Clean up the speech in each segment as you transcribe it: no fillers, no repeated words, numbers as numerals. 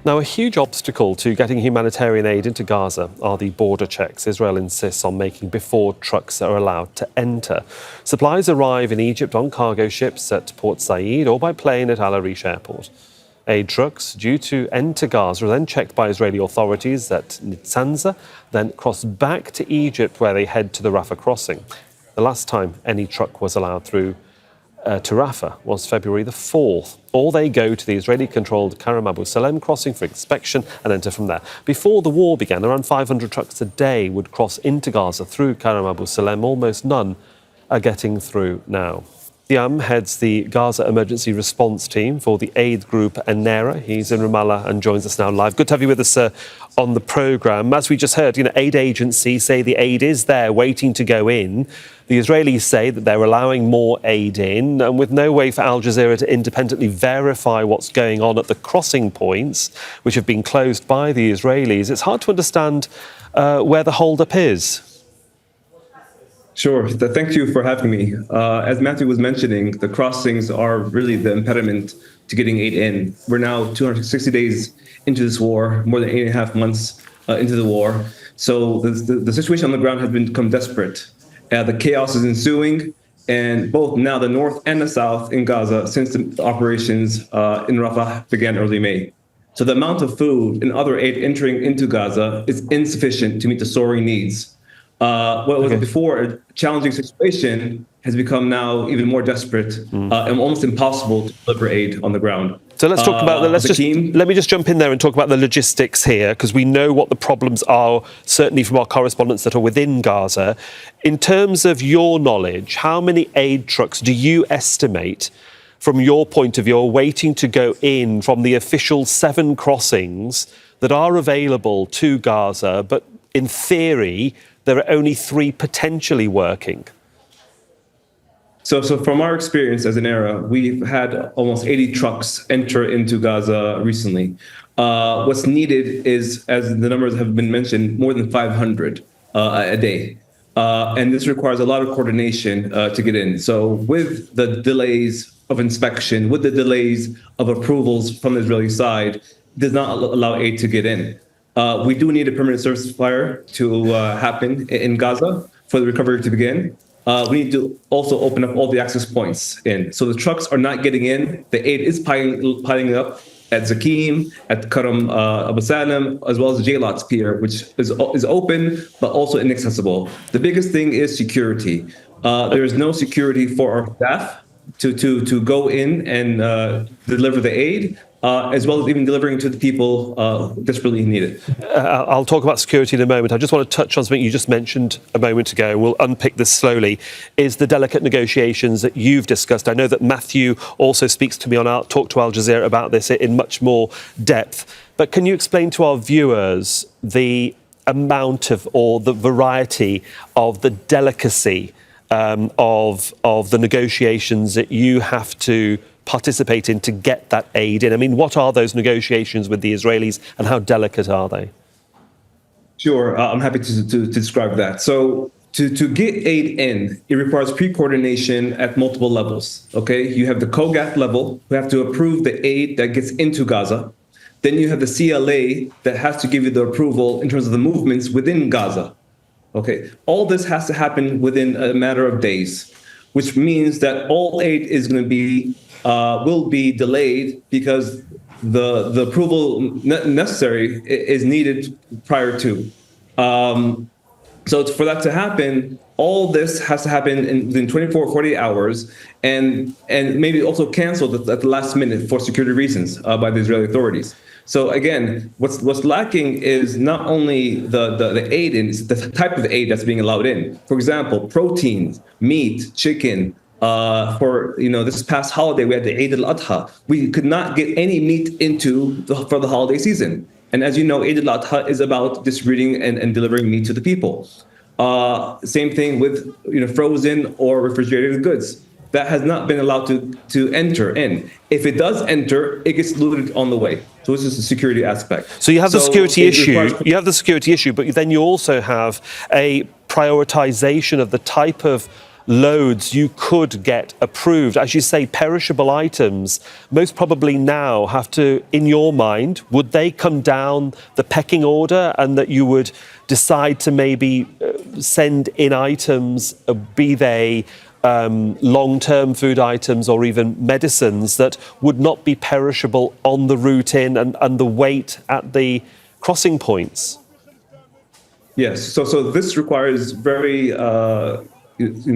Now, a huge obstacle to getting humanitarian aid into Gaza are the border checks Israel insists on making before trucks are allowed to enter. Supplies arrive in Egypt on cargo ships at Port Said or by plane at Al Arish airport. Aid trucks due to enter Gaza are then checked by Israeli authorities at Nitzanza, then cross back to Egypt where they head to the Rafah crossing. The last time any truck was allowed through to Rafah was February the 4th. Or they go to the Israeli-controlled Karem Abu Salem crossing for inspection and enter from there. Before the war began, around 500 trucks a day would cross into Gaza through Karem Abu Salem. Almost none are getting through now. Thiam heads the Gaza Emergency Response Team for the aid group ANERA. He's in Ramallah and joins us now live. Good to have you with us on the programme. As we just heard, aid agencies say the aid is there waiting to go in. The Israelis say that they're allowing more aid in, and with no way for Al Jazeera to independently verify what's going on at the crossing points, which have been closed by the Israelis, it's hard to understand where the hold-up is. Sure. Thank you for having me. As Matthew was mentioning, the crossings are really the impediment to getting aid in. We're now 260 days into this war, more than 8.5 months into the war. So the situation on the ground has become desperate. The chaos is ensuing, and both now the north and the south in Gaza, since the operations in Rafah began early May. So the amount of food and other aid entering into Gaza is insufficient to meet the soaring needs. What was before a challenging situation has become now even more desperate and almost impossible to deliver aid on the ground. So let's talk about that. Let me just jump in there and talk about the logistics here, because we know what the problems are, certainly from our correspondents that are within Gaza. In terms of your knowledge, how many aid trucks do you estimate, from your point of view, are waiting to go in from the official 7 crossings that are available to Gaza, but in theory, there are only 3 potentially working? So from our experience as ANERA, we've had almost 80 trucks enter into Gaza recently. What's needed is, as the numbers have been mentioned, more than 500 a day. And this requires a lot of coordination to get in. So with the delays of inspection, with the delays of approvals from the Israeli side, it does not allow aid to get in. We do need a permanent service supplier to happen in Gaza for the recovery to begin. We need to also open up all the access points in. So the trucks are not getting in. The aid is piling up at Zakim, at Karem Abu Salem, as well as Jalat's pier, which is open, but also inaccessible. The biggest thing is security. There is no security for our staff to go in and deliver the aid. As well as even delivering to the people desperately need it. I'll talk about security in a moment. I just want to touch on something you just mentioned a moment ago. We'll unpick this slowly. Is the delicate negotiations that you've discussed. I know that Matthew also speaks to me talk to Al Jazeera about this in much more depth. But can you explain to our viewers the amount of, or the variety of the delicacy of the negotiations that you have to participate in to get that aid in? I mean, what are those negotiations with the Israelis and how delicate are they? Sure, I'm happy to describe that. So to get aid in, it requires pre-coordination at multiple levels, okay? You have the COGAT level, who have to approve the aid that gets into Gaza. Then you have the CLA that has to give you the approval in terms of the movements within Gaza, okay? All this has to happen within a matter of days, which means that all aid is going to be will be delayed because the approval necessary is needed prior to. So for that to happen, all this has to happen within 24, 48 hours, and maybe also canceled at the last minute for security reasons by the Israeli authorities. So again, what's lacking is not only the aid, it's the type of aid that's being allowed in. For example, proteins, meat, chicken. For this past holiday, we had the Eid al-Adha. We could not get any meat for the holiday season. And as you know, Eid al-Adha is about distributing and delivering meat to the people. Same thing with frozen or refrigerated goods. That has not been allowed to enter in. If it does enter, it gets looted on the way. So this is a security aspect. So you have the security issue. You have the security issue, but then you also have a prioritization of the type of loads you could get approved? As you say, perishable items most probably now have to, in your mind, would they come down the pecking order and that you would decide to maybe send in items, be they long-term food items or even medicines that would not be perishable on the route in and the wait at the crossing points? Yes. So this requires very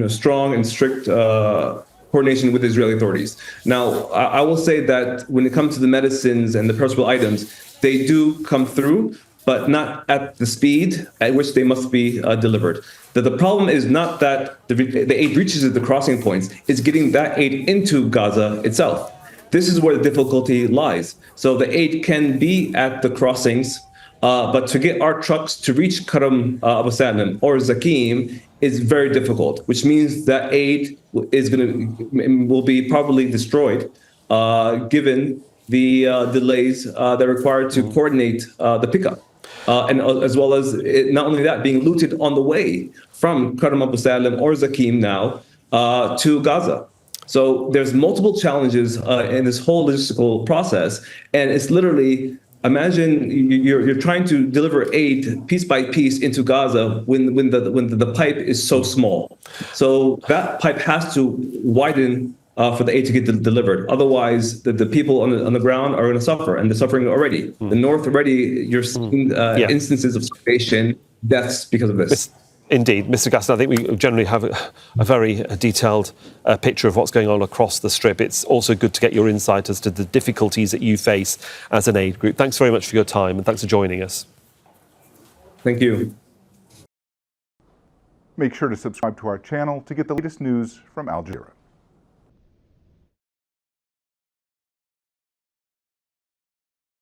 strong and strict coordination with Israeli authorities. Now, I will say that when it comes to the medicines and the perishable items, they do come through, but not at the speed at which they must be delivered. The problem is not that the aid reaches the crossing points, it's getting that aid into Gaza itself. This is where the difficulty lies. So the aid can be at the crossings, but to get our trucks to reach Karem Abu Salem or Zakim is very difficult, which means that aid will be probably destroyed, given the delays that are required to coordinate the pickup. And as well as not only that, being looted on the way from Karem Abu Salem or Zakim now to Gaza. So there's multiple challenges in this whole logistical process, and it's literally, imagine you're trying to deliver aid piece by piece into Gaza when the pipe is so small. So that pipe has to widen for the aid to get delivered. Otherwise, the people on the ground are going to suffer, and they're suffering already. The north already, you're seeing instances of starvation, deaths because of this. Indeed, Mr. Ghassan, I think we generally have a very detailed picture of what's going on across the Strip. It's also good to get your insight as to the difficulties that you face as an aid group. Thanks very much for your time, and thanks for joining us. Thank you. Make sure to subscribe to our channel to get the latest news from Al Jazeera.